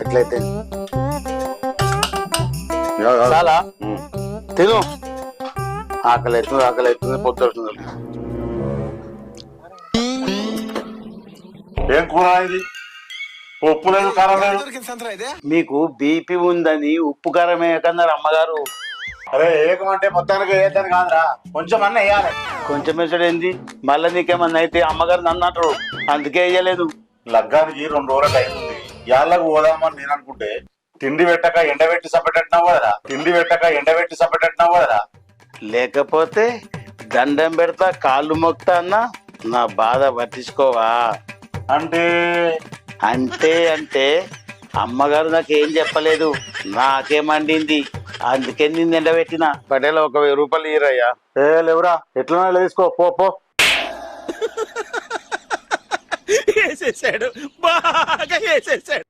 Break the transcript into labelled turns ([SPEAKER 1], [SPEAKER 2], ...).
[SPEAKER 1] ఎట్లయితే చాలా తిను. ఆకలి అవుతుంది పొద్దుతుంది.
[SPEAKER 2] ఏం కూర ఇది? ఉప్పు లేదు, కారం లేదు.
[SPEAKER 1] మీకు బీపీ ఉందని ఉప్పు కారం వేయకన్నారు అమ్మగారు.
[SPEAKER 2] అరే ఏకమంటే మొత్తానికి వేద్దాను కాదురా, కొంచెం అన్న వేయాలి.
[SPEAKER 1] కొంచెం వేసాడేంది? మళ్ళీ నీకేమన్నా అయితే అమ్మగారు నన్ను అంటారు, అందుకే వేయలేదు.
[SPEAKER 2] లగ్గానికి 2 రోజుల టైం ఉంది. యాళ్ళకు పోదామని నేను అనుకుంటే తిండి పెట్టక ఎండబెట్టి సపటెట్టినావు కదరా.
[SPEAKER 1] లేకపోతే దండం పెడతా కాళ్ళు మొక్తా అన్నా నా బాధ పట్టించుకోవా?
[SPEAKER 2] అంటే
[SPEAKER 1] అంటే అమ్మగారు నాకేం చెప్పలేదు, నాకే మండింది, అందుకే నిన్ను ఎండబెట్టిన. పటేల 1000 రూపాయలు ఇయ్యరయ్యా.
[SPEAKER 2] లేవురా, ఎట్లా తీసుకో పో.
[SPEAKER 3] వేసేసాడు, బాగా వేసేసాడు.